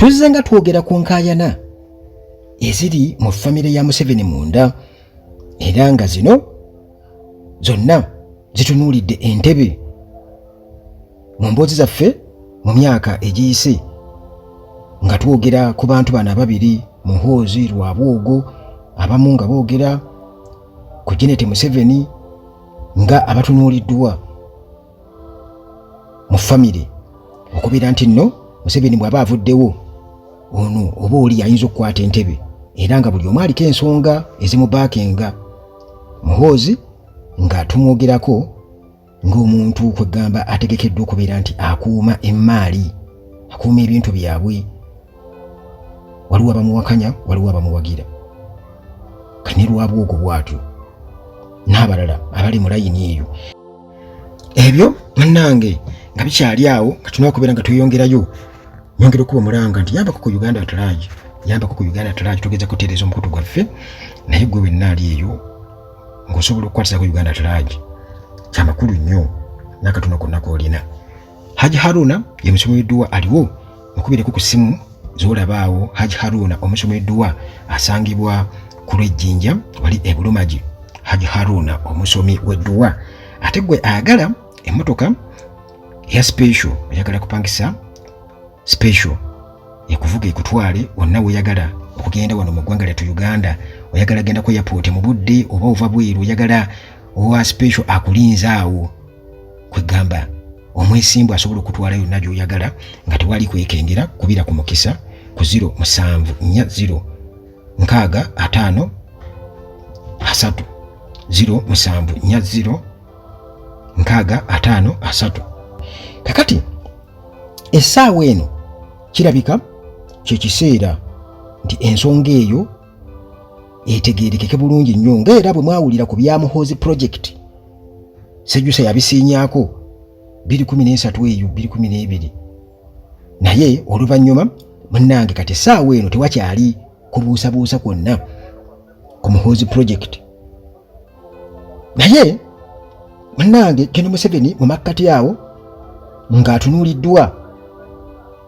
tuzze nga twogera ku nkaayana eziri mu famire ya Museveni munda, era nga zino zonna zitunuulidde entebe mu mboozi zaffe mu myaka egiyise, nga twogera ku bantu bano ababiri, Muhoozi Lwabwogo, abamu nga boogera ku Janet Museveni nga abatunuuliddwa mu famire, okubeera nti nno Museveni bw'aba avuddewo ono oba oli ayinza okukwata entebe, era nga buli omu aliko ensonga ezimubaakenga. Muhoozi nga tumwogerako ng'omuntu kwegamba ategekeddwa okubeera nti akuuma emmaali, akuuma ebintu byabwe. Waliwo abamuwakanya, waliwo abamuwagira. Kane Lwabwogo bw'atyo n'abalala abali mu layini eyo. Ebyo munnange nga bikyali awo, nga tulina okubeera nga tweyongerayo, nyongera okuba mulanga nti yambako ku Uganda at large, yambako ku Uganda at large, tugeza kutereeza omukutu gwaffe, naye gwe wenna ali eyo ng'osobola okukwatisa ku Uganda at large, kyamakulu nnyo n'akatono konna k'olina. Haji Haruna ye musomeddwa aliwo, mukubireko ku ssimu z'olabaawo. Haji Haruna omusomeddwa asangibwa ku Lwejjinja wali e Bulumagi. Haji Haruna omusomi w'edduwa. Ate gwe ayagala emmotoka eya special, oyagala kupangisa special ekuvuga ekutwale wonna weyagala okugenda wano mu ggwanga lyattu Uganda, oyagala genda ku airport mu budde oba ova bweru, oyagala owa special akulinze awo, kwegamba omwesimbu asobola okutwala yonna gy'oyagala nga tewali kwekengera. Kubira ku mukisa ku 0740 65 3 0740 65 3. Kakati essaawa eno kirabika kye kiseera nti ensonga eyo etegeerekeke bulungi nnyo, ng'era bwe mwawulira ku bya Muhoozi project Sejjusa yabisiinyaako 2013 eyo 2012, naye oluvannyuma munnange kati essaawa eno tewakyali kubuusabuusa kwonna ku Muhoozi project. Naye munnange Gen. Museveni mu makkati awo ng'atunuuliddwa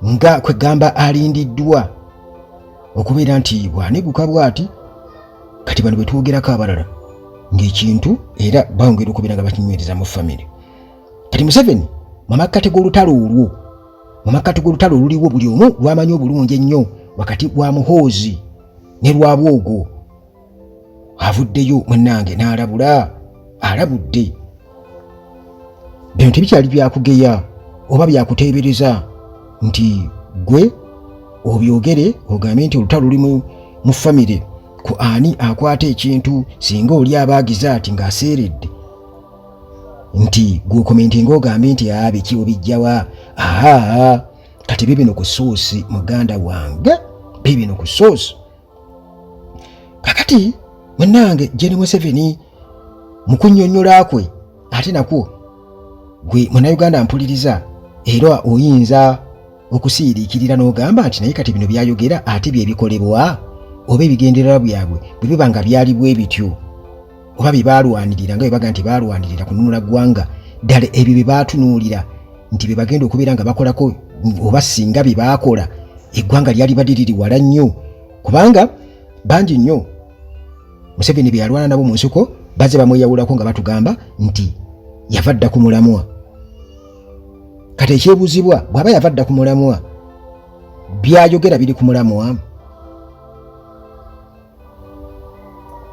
nga kwegamba alindiddwa okubeera nti bw'aneguka bw'ati, kati bano bwe twogerako abalala ng'ekintu era bongera okubeera nga bakinywereza mu famire. Kati Museveni mu makkati g'olutalo olwo, mu makkati g'olutalo oluliwo buli omu lwamanyi obulungi ennyo wakati wa Muhoozi ne Lwabwogo, avuddeyo munnange n'alabula, alabudde. Bino tebikyali byakugeya oba byakuteebereza nti gwe obyogere ogambe nti olutalo luli mu famire ku ani akwata ekintu, singa oli abaagiza ati ng'aseeredde nti gwe ng'ogambe nti biki obijjawa. Kati bibino ku soosi muganda wange, bibino ku soosi. Kakati munnange Gen. Museveni mu kunnyonnyola kwe ate nakwo gwe Munnayuganda mpuliriza, era oyinza okusiiriikirira n'ogamba nti naye kati bino byayogera ate bye bikolebwa oba ebigendererwa byabwe bwe biba nga byali bwe bityo, oba bye baalwanirira nga bye baga nti baalwanirira kununula ggwanga, ddala ebyo bye baatunuulira nti bye bagenda okubeera nga bakolako, oba singa bye baakola eggwanga lyali badde liri wala nnyo. Kubanga bangi nnyo Museveni bye yalwana nabo mu nsiko bazze bamweyawulako nga batugamba nti yava dda ku mulamwa. Kati ekyebuuzibwa, bw'aba yava dda ku mulamwa, byayogera biri ku mulamwa?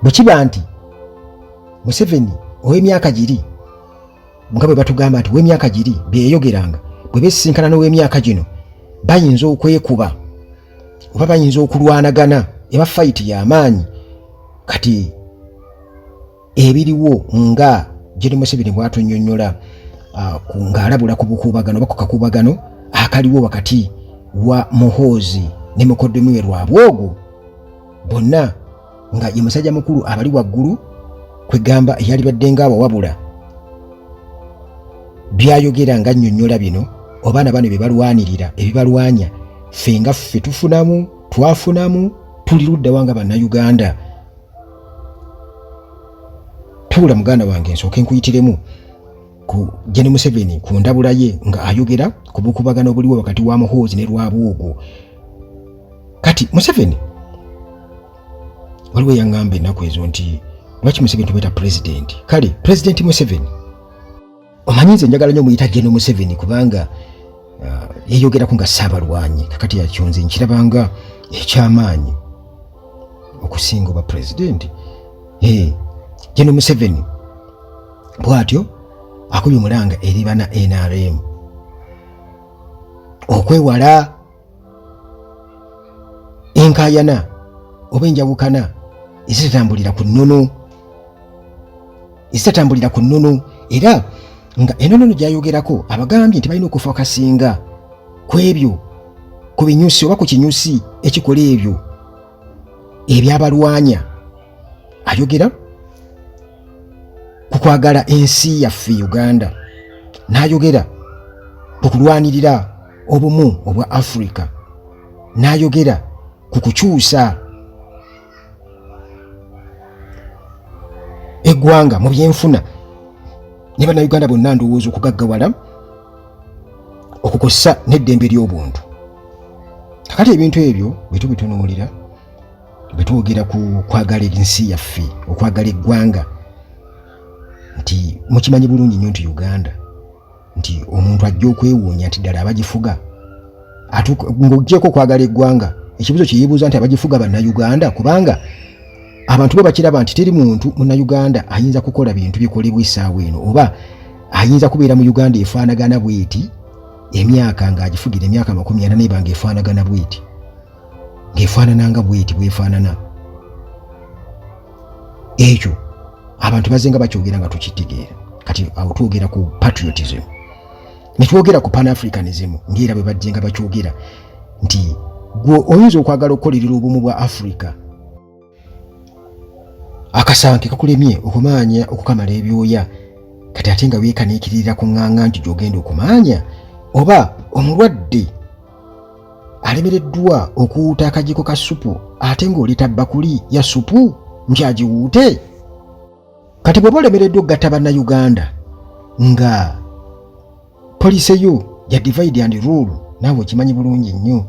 Bwe kiba nti Museveni ow'emyaka giri nga bwe batugamba nti ow'emyaka giri byeyogeranga, bwe beesisinkana n'ow'emyaka gino bayinza okwekuba oba bayinza okulwanagana, eba fayiti y'amaanyi. Kati ebiriwo nga Gen. Museveni bw'atunnyonnyola ng'alabula ku bukuubagano oba ku kakuubagano akaliwo wakati wa Muhoozi ne mukoddomi we Lwabwogo, bonna nga ye musajja mukulu abali waggulu kwegamba yali badde ng'abawabula. Byayogera nga nnyonnyola bino obaana bano bye balwanirira, ebibalwanya, ffe nga ffe tufunamu, twafunamu, tuli ludda wanga Bannayuganda. Tuula muganda wange nsooke nkuyitiremu ku Gen. Museveni ku ndabula ye nga ayogera ku bukubagano obuliwo wakati wa Muhoozi ne Lwabwogo. kati Museveni waliwo yaŋŋamba ennaku ezo nti lwaki Museveni tumuyita president. Kale President Museveni omanyi nze njagala nnyo muyita General Museveni kubanga yeeyogerako nga Ssaabalwanyi, kakati yakyonze nkirabanga ekyamaanyi okusinga oba president. General Museveni bw'atyo akubye omulanga eri bana NRM okwewala enkayana oba enjawukana ezitatambulira ku nnono, era nga enono gyayogerako abagambye nti balina okufakasinga ku ebyo ku binyusi oba ku kinyusi ekikola ebyo ebyabalwanya. Ayogera ku kwagala ensi yaffe Uganda, n'ayogera ku kulwanirira obumu obwa Africa, n'ayogera ku kukyusa eggwanga mu byenfuna ne bannayuganda bonna ndowooza okugaggawala okukosa n'eddembe ly'obuntu. Kakati ebintu ebyo bitunuulira bitwogera ku kwagala ensi yaffe, okwagala eggwanga, nti mukimanyi bulungi nnyo nti Uganda nti omuntu ajja okwewuunya nti ddala abagifuga ng'oggyeko okwagala eggwanga. Ekibuzo kyeyeebuuza nti abagifuga bannayuganda, kubanga abantu bo bakiraba nti teri muntu munnayuganda ayinza kukola bintu bikolebwa essaawa eno, oba ayinza kubeera mu Uganda efaanagana bweti emyaka ng'agifugira emyaka 40 eba ng'efaanagana bweti, ng'efaanananga bweti bwefaanana. Ekyo abantu bazenga bakyogera nga tukitegeera. Kati awo twogera ku patriotism, ne twogera ku pan-africanism ng'era bwe bajje nga bakyogera nti gwe oyinza okwagala okukolerera obumu bwa Africa, akasanke kakulemye okumaanya okukamala ebyoya, kati ate nga weekaniikirira ku ŋŋaŋŋa nti gy'ogenda okumaanya, oba omulwadde alemereddwa okuwuuta akajiko ka supu ate ng'oleta bakuli ya supu nti agiwuute. Kati bw'oba olemereddwa okugatta bannayuganda nga poliisi yo ya divide and rule, naawe okimanyi bulungi nnyo,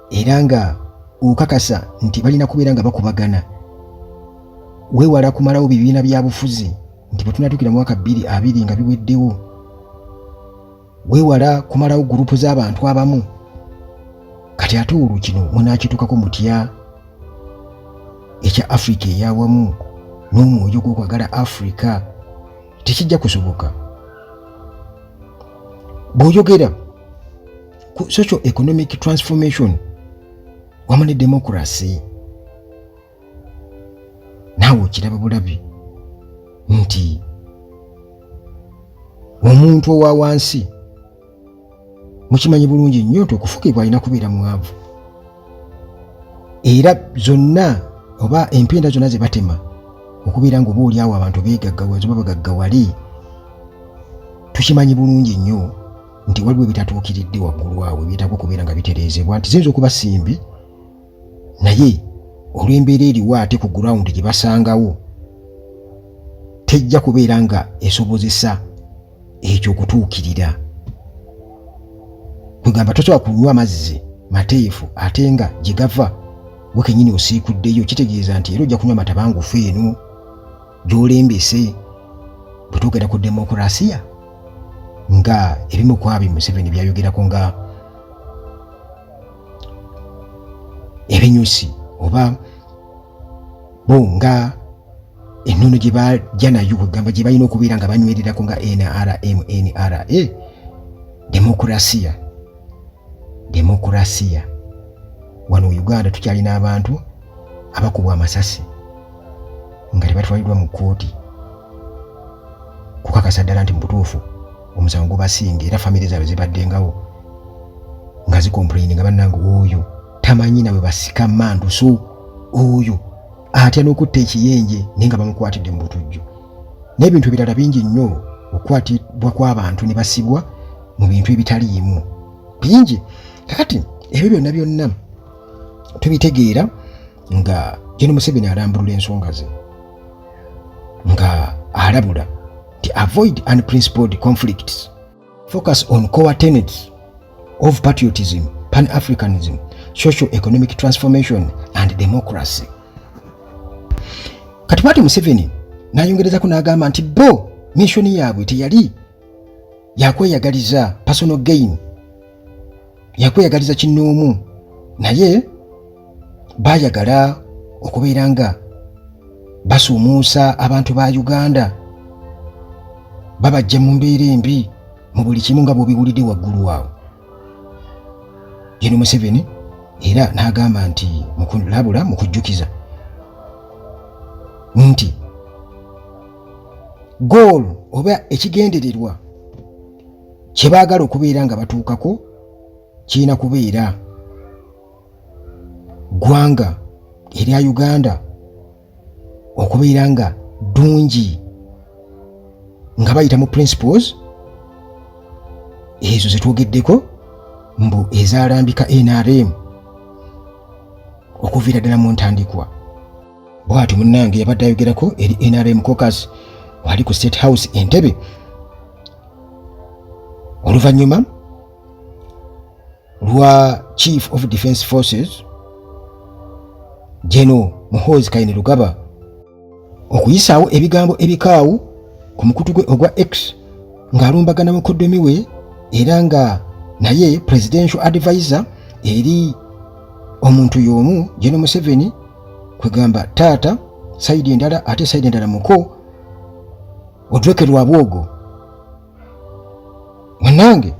era nga okakasa nti balina kubeera nga bakubagana, weewala kumalawo bibiina bya bufuzi nti bwe tunatuukira mu mwaka 2020 nga biweddewo, weewala kumalawo gurupu z'abantu abamu. Kati ate olwo kino munaakituukako mutya ekya Africa ey'awamu n'omwoyo gw'okwagala Africa tekijja kusoboka. Bw'oyogera ku social economic transformation wamu ne democracy, naawe okiraba bulabi nti omuntu owa wansi mukimanyi bulungi nnyo nti okufugibwa alina kubeera mwavu, era zonna oba empenda zonna ze batema okubeera nga oba oli awo abantu beegaggawaza oba bagaggawale, tukimanyi bulungi nnyo nti waliwo ebitatuukiridde waggulu awo ebyetaaga okubeera nga bitereezebwa, nti ziyinza okuba simbi naye olw'embeera eriwo ate ku ground gye basangawo tejja kubeera nga esobozesa ekyo okutuukirira. Kugamba tosobola kunywa amazzi mateefu ate nga gye gava we kennyini osiikuddeyo, kitegeeza nti era ojja kunywa matabangufu eno gy'olembese. Bwe twogera ku demokurasiya nga ebimu ku abyo Museveni byayogerako nga ebinyusi oba bo nga ennono gye bajja nayo, kugamba gye balina okubeera nga banywererako nga NRM-NRA. Demokurasiya wano Uganda tukyalina abantu abakubwa amasasi nga tebatwaliddwa mu kkooti kukakasa ddala nti mu butuufu omusango gubasinga, era famire zaabwe zibaddengawo nga zikomplaininga bannange oyo tamanyi nawe basika manduso, oyo atya n'okutta ekiyenje naye nga bamukwatidde mu butujju, n'ebintu ebirala bingi nnyo okukwatibwa kw'abantu ne basibwa mu bintu ebitaliimu bingi. Kakati ebyo byonna byonna tubitegeera nga General Museveni alambulula ensonga ze nga alabula nti avoid unprincipled conflicts, focus on core tenets of patriotism, pan-Africanism socio-economic transformation and democracy. Kati bw'atyo Museveni n'ayongerezako n'agamba nti bo missoni yaabwe teyali yakweyagaliza personal gain, yakweyagaliza kinnoomu, naye baayagala okubeera nga basuumuusa abantu ba Uganda, babajja mu mbeera embi mu buli kimu nga bw'obiwulidde waggulu awo. Gen. Museveni era n'agamba nti mukulabula mu kujjukiza nti goal oba ekigendererwa kye baagala okubeera nga batuukako kirina kubeera ggwanga erya Uganda okubeera nga ddungi, nga bayita mu principles ezo zetwogeddeko mbu ezaalambika NRM okuviira ddala mu ntandikwa. Bw'atyo munnange yabadde ayogerako eri NRM caucus wali ku State House Entebbe. Oluvannyuma lwa Chief of Defence Forces General Muhoozi Kainerugaba okuyisaawo ebigambo ebikaawu ku mukutu gwe ogwa X ng'alumbagana mukoddomi we era nga naye presidential advisor eri omuntu y'omu Gen. Museveni kwegamba taata saidi endala ate saidi endala muko Odreke Rwabwogo. Mwanange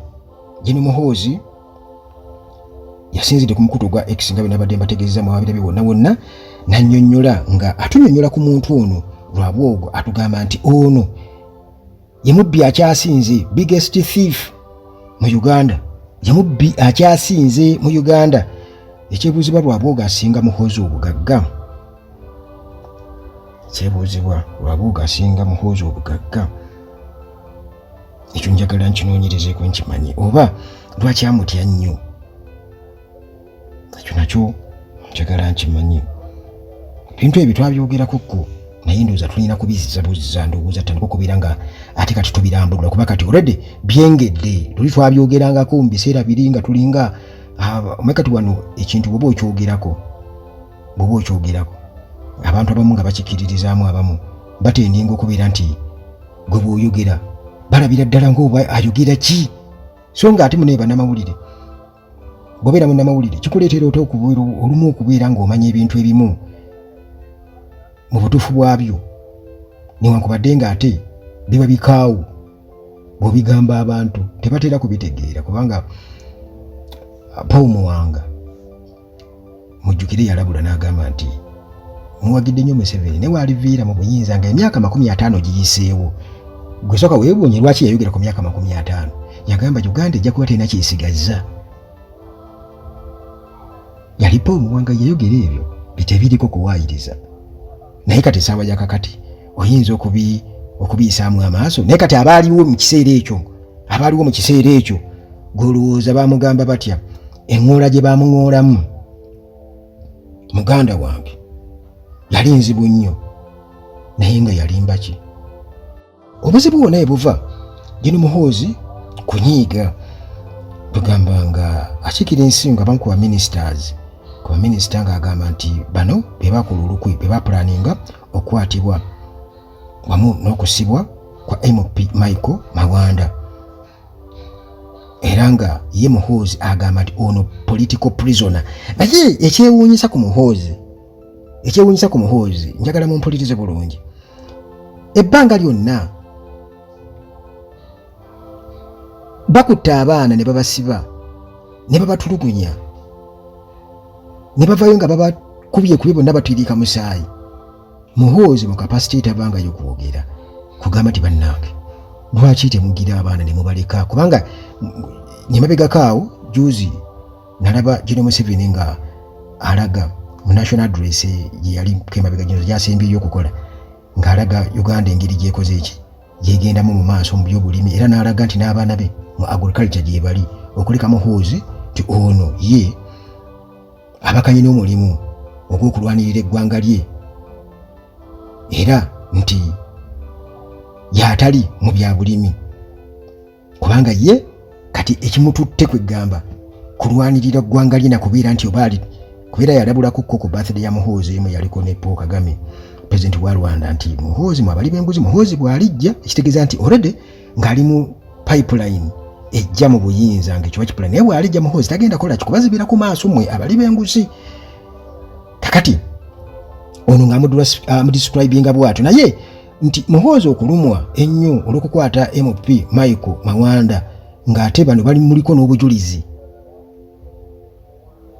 Gen. Muhoozi yasinzidde ku mukutu gwa X nga bwe nabadde mbategeeza mu babira bye wonna nannyonnyola nga atunyonnyola ku muntu ono Rwabwogo atugamba nti ono ye mubbi akyasinze, biggest thief mu Uganda, ye mubbi akyasinze mu Uganda. Ekyebuuzibwa Rwabwogo asinga Muhoozi obugagga, ekyebuuzibwa Rwabwogo asinga Muhoozi obugagga. Ekyo njagala nkinoonyerezeeko nkimanyi oba lwaki amutya nnyo, ekyo nakyo njagala nkimanyi. Ebintu ebyo twabyogerako ko naye ndowooza tulina kubizizabuziza, ndowooza tutandika okubeera nga ate kati tubirambulula kuba kati already byengedde. Tuli twabyogerangako mu biseera biri nga tulinga kati wano ekintu bw'oba okyogerako abantu abamu nga bakikiririzaamu, abamu batendinga okubeera nti gwe bw'oyogera balabira ddala ng'oba ayogera ki, so nga ate munaye bannamawulire bw'obeera munnamawulire kikuleetera olumu okubeera ng'omanya ebintu ebimu mu butuufu bwabyo newankubadde nga ate biba bikaawu bw'obigamba abantu tebatera kubitegeera. Kubanga Paul Muwanga mujjukire yalabula n'agamba nti muwagidde nnyo Museveni ne waaliviira mu buyinza nga emyaka 50 giyiseewo, gwe soka weebonye lwaki yayogera ku myaka 50. Yagamba Uganda ejja kuba terina kyesigazza. Yali Paul Muwanga yayogera ebyo bitebiriko kuwaayiriza, naye kati essaawa ya kakati oyinza okubiyisaamu amaaso. Naye kati abaaliwo mu kiseera ekyo golowooza baamugamba batya, eŋŋoola gye baamuŋoolamu muganda wange yali nzibu nnyo, naye nga yalimba ki? Obuzibu bwonna bwe buva Gen. Muhoozi kunyiiga, tugamba nga akiikira ensingo abamu ku baminisita ng'agamba nti bano be bakola olukwe, be bapulaninga okukwatibwa wamu n'okusibwa kwa MP Michael Mawanda, era nga ye Muhoozi agamba nti ono political prisoner. Naye ekyewuunyisa ku Muhoozi njagala mumpulirize bulungi, ebbanga lyonna bakutta abaana ne babasiba ne babatulugunya ne bavayo nga babakubye bonna batwirika musaayi. Muhoozi mu kapasite tabangayo kwogera kugamba nti bannange lwaki temugira abaana ne mubaleka, kubanga nyemabegako awo juzi nalaba Gen. Museveni nga alaga mu national address gye yali kemabega gyasembyeyo okukola ng'alaga Uganda engeri gyekoze eki yegendamu mu maaso mu byobulimi, era n'alaga nti n'abaana be mu agriculture gye bali okuleka Muhoozi ti ono ye abakanye n'omulimu ogw'okulwanirira eggwanga lye, era nti yatali mu bya bulimi kubanga ye kati ekimututte kwegamba kulwanirira ggwanga lye nakubeera nti obaali kubeera yalabulako ku birthday ya Muhoozi emu yaliko ne Paul Kagame president wa Rwanda nti Muhoozi mwabali b'enguzi Muhoozi bw'alijja ekitegeeza nti already ng'ali mu pipeline ejja mu buyinza ng'ekyo bakipula naye bw'alijja Muhoozi tagenda kola kikubazibira ku maaso mmwe abali b'enguzi kakati ono ng'amudescribinga bw'atyo naye nti Muhoozi okulumwa ennyo olw'okukwata MP Michael Mawanda ng'ate bano bali muliko n'obujulizi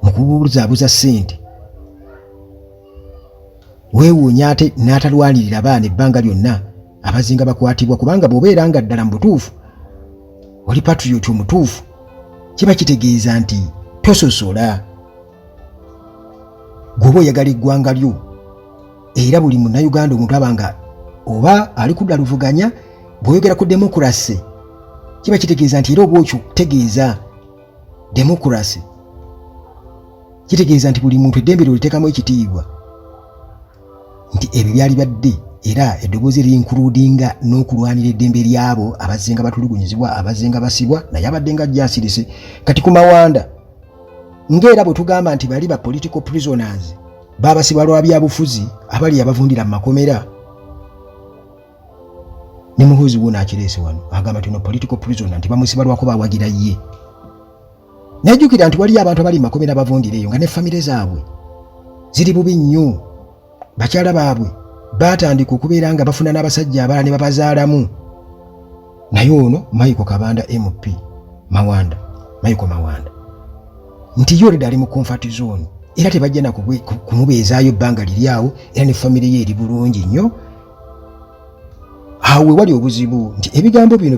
mu kubuzaabuza ssente weewuunya ate n'atalwanirira abaana ebbanga lyonna abazinga bakwatibwa kubanga bw'obeera nga ddala mu butuufu oli patriot omutuufu kiba kitegeeza nti tososola gwoba oyagala eggwanga lyo era buli munnayuganda omuntu abanga oba ali kudda luvuganya bw'oyogera ku demokurasi kiba kitegeeza nti era oba okyo kutegeeza demokurasi kitegeeza nti buli muntu eddembe lyeoliteekamu ekitiibwa nti ebyo byali badde era eddoboozi linkuludinga n'okulwanira eddembe lyabo abazinga batulugunyizibwa abazinga basibwa naye abadde nga ajjansirise kati ku Mawanda ng'era bwe tugamba nti bali ba political prisoners baabasibwa lwa byabufuzi abali abavundira mu makomera ne Muhoozi wona akireese wano agamba nti no political prisoner nti bamusiba lwako bawagira ye najjukira nti waliyo abantu abali mu makomera bavundireyo nga ne famire zaabwe ziri bubi nnyo bakyala baabwe batandika okubeera nga bafuna n'abasajja abalala ne babazaalamu naye ono Michael Kabanda MP Michael Mawanda nti yo ali mu comfort zone era tebajja na kumubeezaayo ebbanga liryawo era ne famire ye eri bulungi nnyo awe wali obuzibu nti ebigambo bino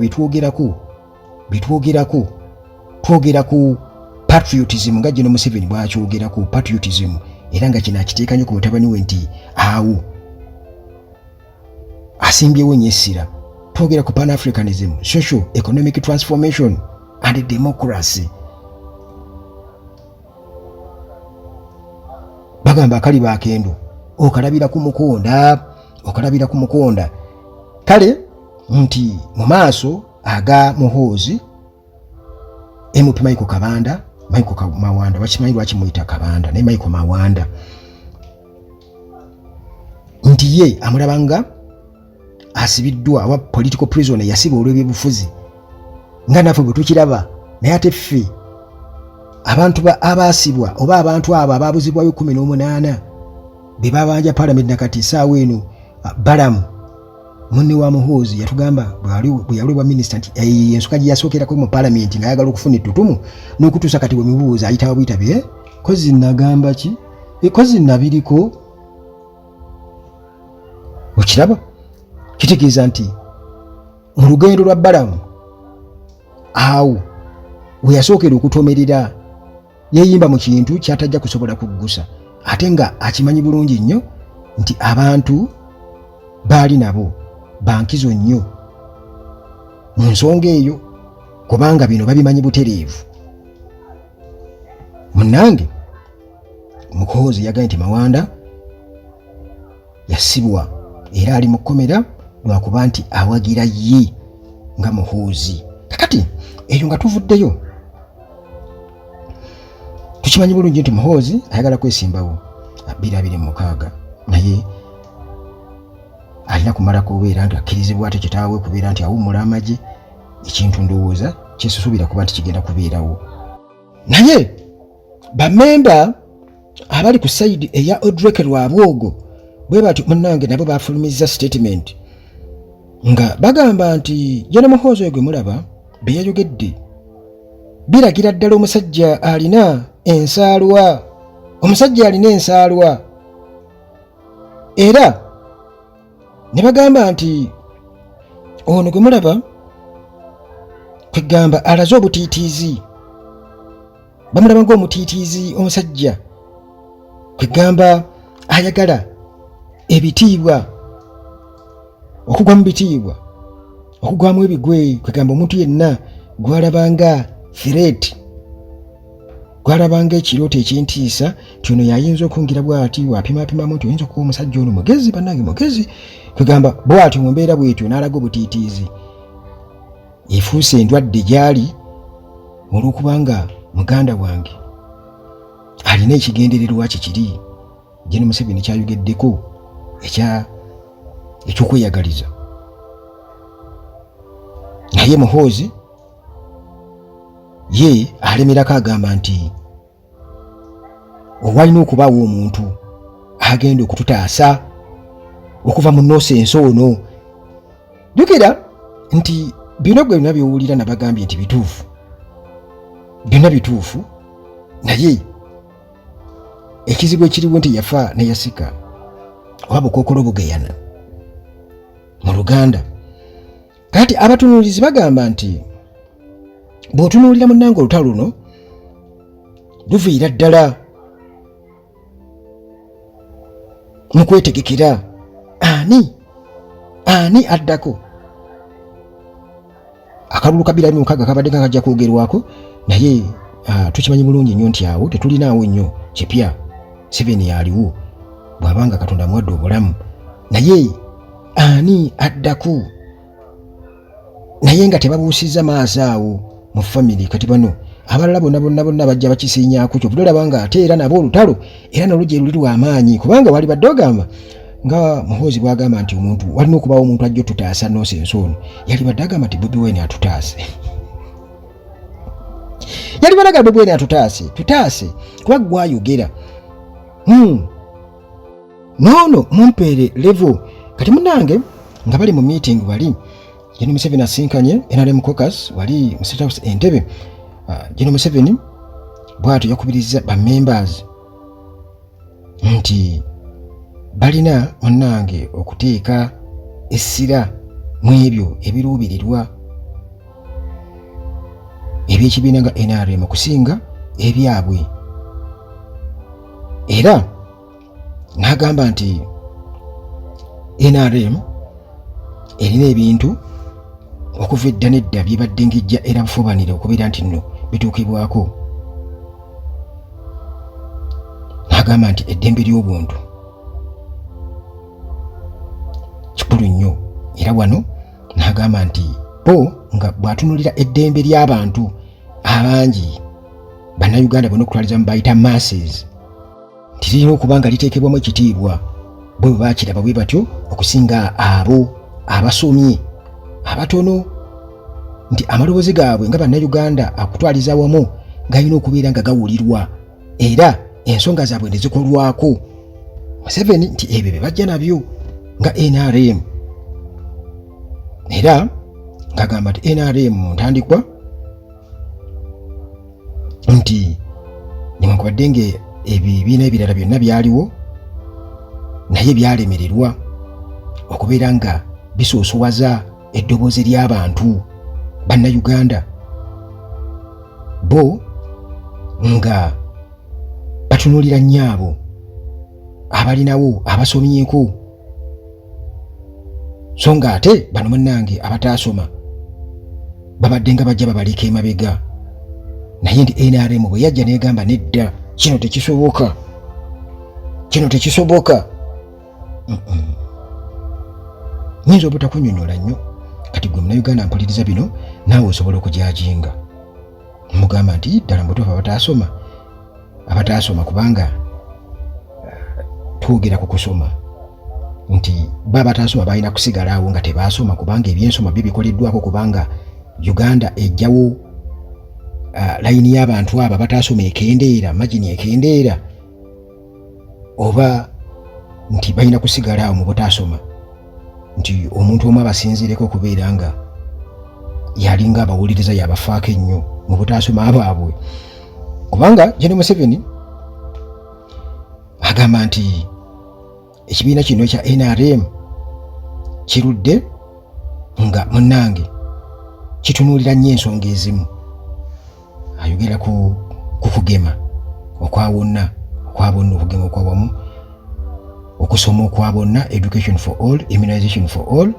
twogera ku patriotism nga General Museveni bw'akyogera ku patriotism era nga kino akiteeka nnyo ku mutabani we nti awo asimbyewo nnyo essira twogera ku pan-africanism social economic transformation and democracy bagamba akali bakendo okalabira ku mukonda kale nti mu maaso aga Muhoozi MP Michael Mawanda wakimanyi lwaki muyita Kabanda naye Michael Mawanda nti ye amulabanga asibiddwa wa political prisoner yasibwa olw'ebyobufuzi nga naffe bwe tukiraba naye ate ffe abantu abaasibwa oba abantu abo abaabuzibwayo 18 be babanja parliament nakati saawa eno Balamu munne wa Muhoozi yatugamba bwe yalibwa minister nti ensuka gye yasookerako mu parliament ng'ayagala okufuna ettutumu n'okutuusa kati bwe mibuuza ayita buyitabe kozi nagamba ki kozi nabiriko okiraba kitegeeza nti mu lugendo lwa Balamu awo we yasookera okutomerera yeeyimba mu kintu kyatajja kusobola kuggusa ate nga akimanyi bulungi nnyo nti abantu baali nabo bankizo nnyo mu nsonga eyo kubanga bino babimanyi butereevu munnange Muhoozi yagambye nti Mawanda yasibwa era ali mu kkomera lwakuba nti awagira ye nga Muhoozi kakati eyo nga tuvuddeyo tukimanyi bulungi nti Muhoozi ayagala kwesimbawo 2026 naye alina kumala kubeera nti akkirizibwa ate kitaawe kubeera nti awummula amagye ekintu ndowooza kyesuubira kuba nti kigenda kubeerawo naye bamemba abali ku sayidi eya Odrek Lwabwogo bwe bati munnange nabo bafulumizza statement nga bagamba nti General Muhoozi oyo gwe mulaba bye yayogedde biragira ddala omusajja alina ensaalwa era ne bagamba nti ono gwe mulaba kwegamba alaze obutiitiizi bamulaba ng'omutiitiizi omusajja kwegamba ayagala ebitiibwa okugwa mu bitiibwa okugwamu ebigwe kwegamba omuntu yenna gwalabanga threat gwalabanga ekirooto ekyentiisa ti ono yayinza okwongera bw'ati wapimapimamu nti oyinza okuba omusajja ono mugezi bannange mugezi kwegamba bw'ati mu mbeera bwetyo n'alaga obutiitiizi efuuse endwadde gy'ali olw'okubanga muganda wange alina ekigendererwa kikiri Gen. Museveni kyayogeddeko ekyokweyagaliza. Naye Muhoozi ye alemerako agamba nti owalina okubaawo omuntu agenda okututaasa okuva mu nonsense ono. Jjukira nti bino gwe byonna byowulira nabagambye nti bituufu, byonna bituufu, naye ekizibu ekiriwo nti yafa neyasika oba bukookolo bugeyana mu Luganda. Kati abatunuulizi bagamba nti bw'otunuulira munnange olutalo luno luviira ddala mu kwetegekera ani addako. Akalulu kabira mu nkaga kabadde kajja kwogerwako, naye tukimanyi bulungi nnyo nti awo tetulinaawo nnyo kipya. Museveni yaliwo bw'abanga Katonda amuwadde obulamu, naye ani addako? Naye nga tebabuusizza maaso awo mu family. Kati bano abalala bonna bajja bakisiinyaako kyo bulaba nga ate era nabo olutalo era nolugye luli lw'amaanyi, kubanga wali badde ogamba nga Muhoozi bw'agamba nti omuntu walina okubaawo omuntu ajja otutaasa nonsense ono. Yali badde agamba nti Bobi Wine atutaase. Yali badde agamba Bobi Wine tutaase kuba gwayogera nono mumpeere level. Kati munange nga bali mu meeting wali Gen. Museveni asinkanye NRM caucus wali mu State House Entebbe. Gen. Museveni bw'atyo yakubiriza ba members nti balina munange okuteeka essira mu ebyo ebiruubirirwa eby'ekibiina nga NRM okusinga ebyabwe. Era n'agamba nti NRM erina ebintu okuva edda n'edda byebadde ng'ejja era bufubanire okubeera nti nno bituukibwako. N'agamba nti eddembe ly'obuntu kikulu nnyo, era wano n'agamba nti bo nga bw'atunulira eddembe ly'abantu abangi bannayuganda bonna okutwaliza mu bayita masses, nti lirina okuba nga liteekebwamu ekitiibwa bwe baakiraba bwe batyo okusinga abo abasomye abatono, nti amaloboozi gaabwe nga bannayuganda akutwaliza wamu galina okubeera nga gawulirwa era ensonga zaabwe ne zikolwako. Museveni nti ebyo bye bajja nabyo nga NRM, era ng'agamba nti NRM mu ntandikwa nti newankubadde nga ebibiina ebirala byonna byaliwo naye byalemererwa okubeera nga bisoosowaza eddoboozi ly'abantu bannayuganda, bo nga batunuulira nnyo abo abalinawo abasomyeko, so nga ate bano munnange abataasoma babadde nga bajja babaleka emabega. Naye ndi NRM bwe yajja n'egamba nedda, kino tekisoboka. Nyinza obutakunnyonnyola nnyo, kati gwe munnayuganda mpuliriza bino naawe osobola okujajinga. Mugamba nti ddala mutuufu abataasoma kubanga twogera ku kusoma nti baba bataasoma balina kusigalawo nga tebaasoma kubanga ebyensoma byo bikoleddwako kubanga Uganda ejjawo layini y'abantu abo bataasoma ekendeera, magini ekendeera, oba nti balina kusigalawo mu butaasoma, nti omuntu omu abasinzireko okubeera nga yalinga abawuliriza yabafaako ennyo mu butaasoma baabwe. Kubanga Gen. Museveni agamba nti ekibiina kino ekya NRM kirudde nga munnange kitunuulira nnyo ensonga ezimu. Ayogera ku kugema okwawonna, okugema okwawamu, okusoma okwabonna, education for all, immunization for all,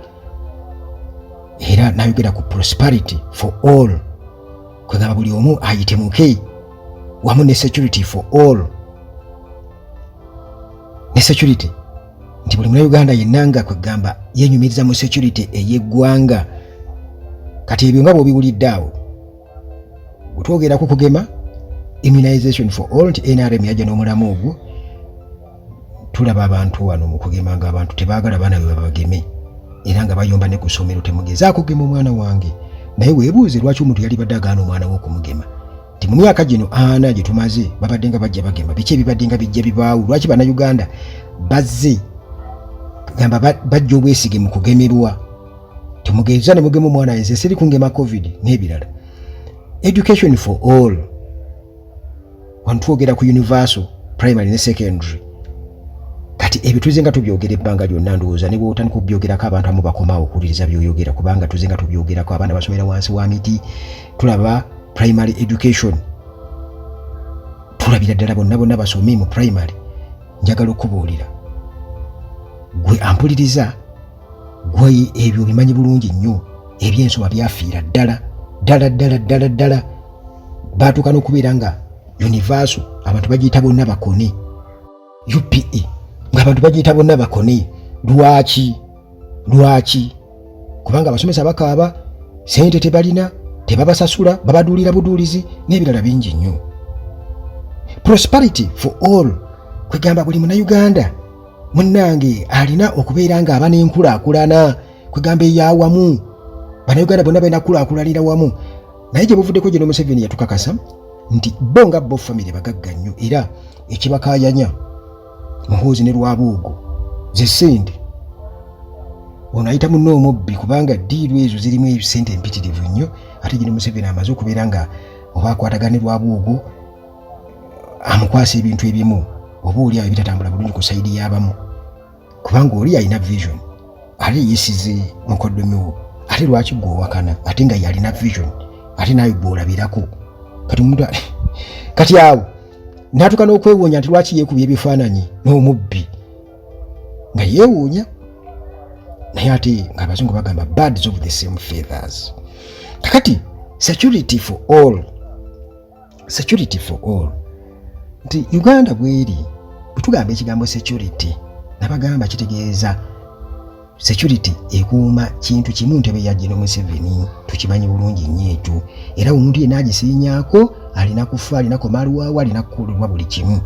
era n'ayogera ku prosperity for all, kwegamba buli omu ayitemuke, wamu ne security for all. Ne security nti buli munnayuganda yenna nga kwegamba yenyumiriza mu security ey'eggwanga. Kati ebyo nga bw'obiwulidde awo, bwetwogerako kugema immunization for all nti NRM yajja n'omulamu ogwo. Tulaba abantu wano mu kugema nga abantu tebaagala baana be babageme era nga bayomba ne ku ssomero temugezaako kugema omwana wange, naye weebuuze lwaki omuntu yali badde agaana omwana we okumugema. Ti mu myaka gino 4 gye tumaze babadde nga bajja bagema, biki ebibadde nga bijja bibaawo, lwaki bannayuganda bazze gamba bajja obwesige mu kugemerwa. Temugeeza ne mugema omwana yenze siri kungema covid n'ebirala. Education for all, wantwogera ku universal primary ne secondary. Kati ebyo tuze nga tubyogera ebbanga lyonna, ndowooza ne bw'otandika okubyogerako abantu amu bakomawo okuwuliriza by'oyogera, kubanga tuze nga tubyogerako abaana basomera wansi wa miti. Tulaba primary education, tulabira ddala bonna basomi mu primary. Njagala okubuulira gwe ampuliriza, gwe ebyo bimanyi bulungi nnyo, ebyensoma byafiira ddala baatuuka n'okubeera nga universal abantu bagiyita bonna bakone, UPE ng'abantu bagiyita bonna bakone. Lwaki? Kubanga abasomesa bakaaba, sente tebalina, tebabasasula, babaduulira buduulizi n'ebirala bingi nnyo. Prosperity for all, kwegamba buli munnayuganda munnange alina okubeera nga aba n'enkulaakulana, kwegamba eyawamu. Bannayuganda bonna balina kulaakulanira wamu. Naye gye buvuddeko gye Museveni yatukakasa nti bo nga bo famire bagagga nnyo, era ekibakaayanya Muhoozi ne Lwabuugo ze ssente. Ono ayita munno omubbi kubanga ddiiru ezo zirimu ebisente empitirivu nnyo, ate gye Museveni amaze okubeera nga oba akwatagana ne Lwabuugo amukwasa ebintu ebimu oba oli ebitatambula bulungi ku sayidi y'abamu, kubanga oli alina vision, ate yesize mukoddomiwo. Ate lwaki gwe owakana ate nga yalina vision, ate naye gwe olabirako? Kati omuntu kati awo n'atuuka n'okwewuunya nti lwaki yeekubye ebifaananyi n'omubbi nga yeewuunya. Naye ate ng'abazungu bagamba birds of the same feathers. Kakati security for all nti Uganda bweri bwe tugamba ekigambo security nabagamba kitegeeza security ekuuma kintu kimu ntebe ya General Museveni, tukimanyi bulungi nnyo ekyo, era omuntu yenna agisiinyaako alina kufa, alina komalwawo, alina kukolebwa buli kimu.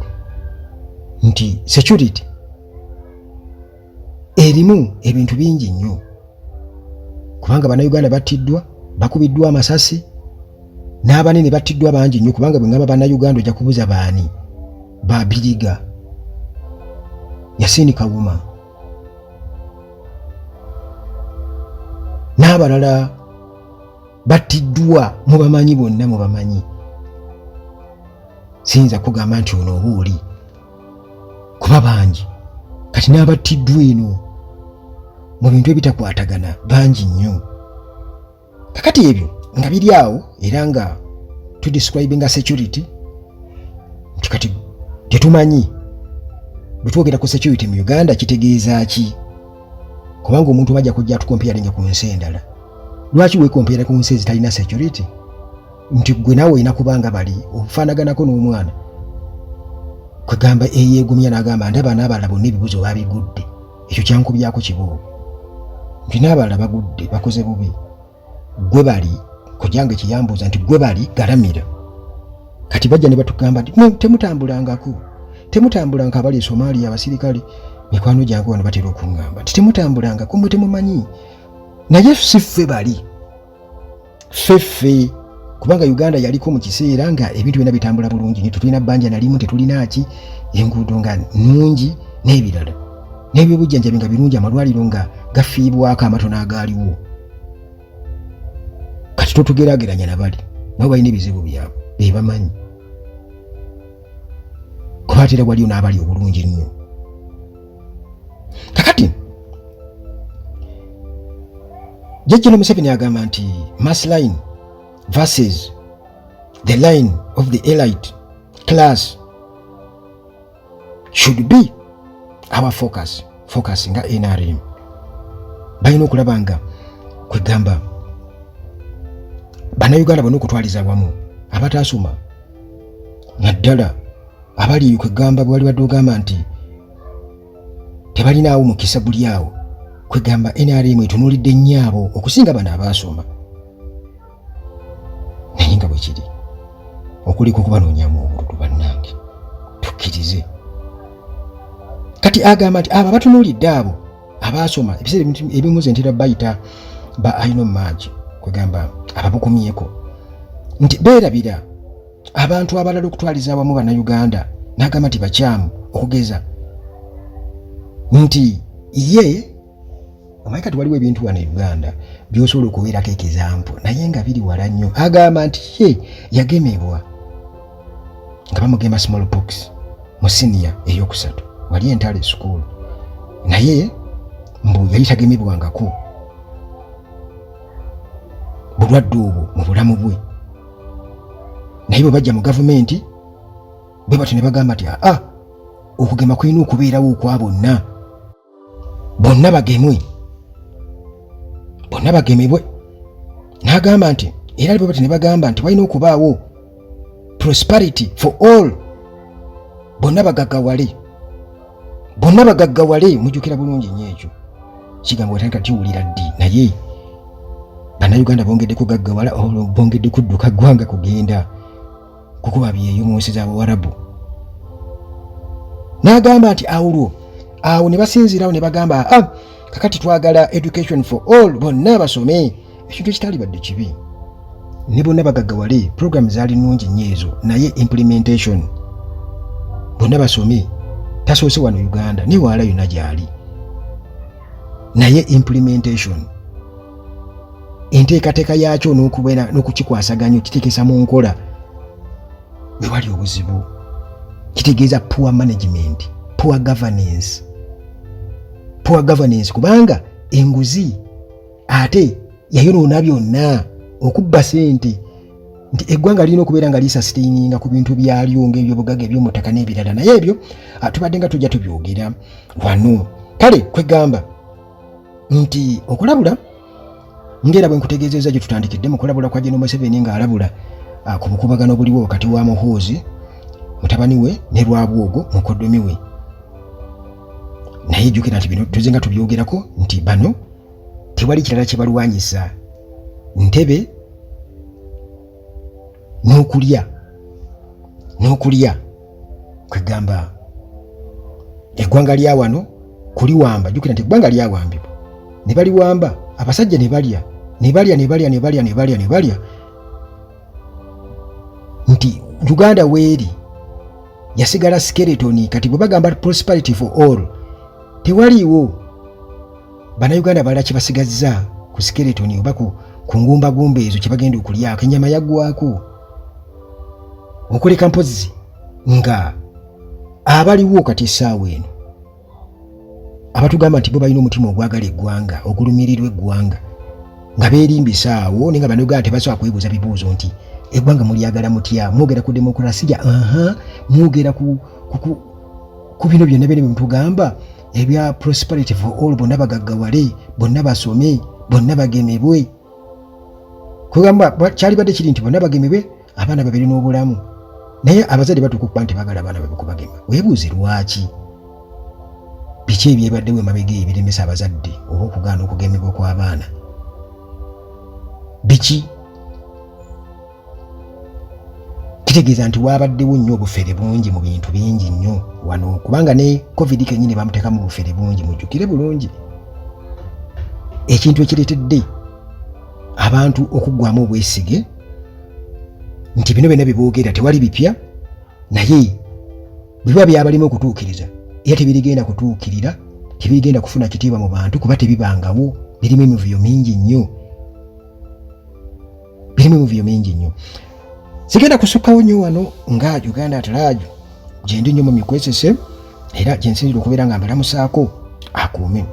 Nti security erimu ebintu bingi nnyo, kubanga bannayuganda battiddwa, bakubiddwa amasasi, n'abanene battiddwa bangi nnyo, kubanga bwe ngamba bannayuganda ojja kubuza baani Babiriga, Yasini Kawuma n'abalala battiddwa, mubamanyi bonna mubamanyi. Siyinza kugamba nti ono oba oli kuba bangi, kati n'abattiddwa eno mu bintu ebitakwatagana bangi nnyo. Kakati ebyo nga biri awo era nga tudescribinga security nti kati tetumanyi bwe twogera ku security mu Uganda kitegeeza ki, kubanga omuntu bajja kujja tukompeyalinga ku nsi endala. Lwaki weekompeyera ku nsi ezitalina security? Nti gwe naawe olina kubanga bali ofaanaganako n'omwana kwegamba eyeegumya n'agamba ndaba n'abalala bonna ebibuzo babigudde. Ekyo kyankubyako kiboobo nti n'abalala bagudde bakoze bubi, gwe bali kujanga ekiyambuuza nti gwe bali galamira. Kati bajja ne batugamba nti temutambulanga abali e Somalia abasirikale. Mikwano gyange wano batera okuŋŋamba nti temutambulangako mwe temumanyi. Naye si ffe bali, ffe kubanga Uganda yaliko mu kiseera nga ebintu byonna bitambula bulungi nnyo, tetulina bbanja nalimu, tetulina ki, enguudo nga nnungi n'ebirala, n'ebyobujjanjabi nga birungi, amalwaliro nga gafiibwako amatono agaaliwo. Kati totugeraageranya na bali nabo balina ebizibu byabwe bebamanyi, kuba ate era waliyo n'abali obulungi nnyo. Kakati General Museveni agamba nti mass line versus the line of the elite class should be our focus nga NRM. Balina okulaba nga kwegamba bannayuganda bonna okutwaliza wamu, abataasoma naddala abali kwegamba bwali badde ogamba nti tebalinaawo mukisa buli awo, kwegamba NRM etunuulidde nnyo abo okusinga bano abaasoma. Naye nga bwe kiri okuliko kubanoonyamu obululu bannange tukkirize. Kati agamba nti abo abatunuulidde abo abaasoma ebiseera ebimu ze ntera bayita ba ayino maaji kwegamba ababukumyeko nti beerabira abantu abalala okutwaliza awamu bannayuganda n'agamba nti bakyamu okugeza nti ye omanyi kati waliwo ebintu wano e Uganda by'osobola okubeerako ekizampo naye nga biri wala nnyo. Agamba nti ye yagemebwa nga bamugema smallpox mu siniya ey'okusatu wali Entale school naye mbu yali tagemebwangako bulwadde obwo mu bulamu bwe naye bwe bajja mu gavumenti bwe batyo ne bagamba nti okugema kulina okubeerawo okwa bonna bagemebwe. N'agamba nti era bwe batyo ne bagamba nti walina okubaawo prosperity for all, bonna bagaggawale. Mujjukira bulungi nnyo ekyo kigambo watandika kiwulira ddi naye bannayuganda bongedde kugaggawala bongedde kudduka ggwanga kugenda kukuba byeyo mu nsi z'Abawarabu. N'agamba nti awo ne basinzirawo ne bagamba kakati twagala education for all, bonna basome. Ekintu ekitali badde kibi ne bonna bagaggawale, program zaali nnungi nnyo ezo naye implementation bonna basome tasoose wano Uganda ne wala yonna gyali naye implementation enteekateeka yaakyo n'okubeera n'okukikwasaganya okiteekesa mu nkola bwe wali obuzibu. Kitegeeza poor management, poor governance kubanga enguzi ate yayonoona byonna okubba ssente nti eggwanga lirina okubeera nga lisastaininga ku bintu byalyo ng'ebyobugagga eby'omutaka n'ebirala naye ebyo tubadde nga tujja tubyogera wano. Kale kwegamba nti okulabula ngera bwe nkutegeezezza gye tutandikidde mu kulabula kwa General Museveni ng'alabula ku bukubagano obuliwo wakati wa Muhoozi mutabani we ne Lwabwogo mukoddomi we. Naye jjukira nti bino tuze nga tubyogerako nti bano tewali kirala kye balwanyisa ntebe n'okulya kwegamba eggwanga lya wano kuliwamba. Jjukira nti eggwanga lyawambibwa ne baliwamba abasajja ne balya nti Uganda weeri yasigala skeleton. Kati bwe bagamba prosperity for all tewaliiwo bannayuganda balala kye basigazza ku skeleton oba ku ngumbagumba ezo kye bagenda okulyako ennyama yaggwako okuleka mpozi nga abaliwo kati essaawa eno abatugamba nti bo balina omutima ogwagala eggwanga ogulumirirwa eggwanga nga beerimbisa awo naye nga bannayuganda tebasobola kwebuuza bibuuzo nti eggwanga mulyagala mutya, mwogera ku demokrasiya, mwogera ku bino byonna bye mutugamba ebya prosperity for all, bonna bagaggawale, bonna basome, bonna bagemebwe. Kugamba kyali badde kiri nti bonna bagemebwe, abaana babiri n'obulamu. Naye abazadde batukuba nti bagala abaana babwe kubagema. Weebuuze lwaki? Biki ebyebaddewo emabega ebiremesa abazadde oba okugaana okugemebwa kw'abaana? Biki? Kitegeeza nti waabaddewo nnyo obufere bungi mu bintu bingi nnyo wano, kubanga ne COVID kennyini bamuteekamu obufere bungi. Mujjukire bulungi ekintu ekireetedde abantu okuggwamu obwesige nti bino byonna biboogera tewali bipya, naye biba byabalimu okutuukiriza era tebirigenda kutuukirira, tebirigenda kufuna kitiibwa mu bantu kuba tebibangawo. Birimu emivuyo mingi nnyo, sigenda kusukkawo nnyo wano nga Uganda At Large gye ndi nnyo mu mikwesese era gye nsinzira okubeera nga mbalamusaako akuume.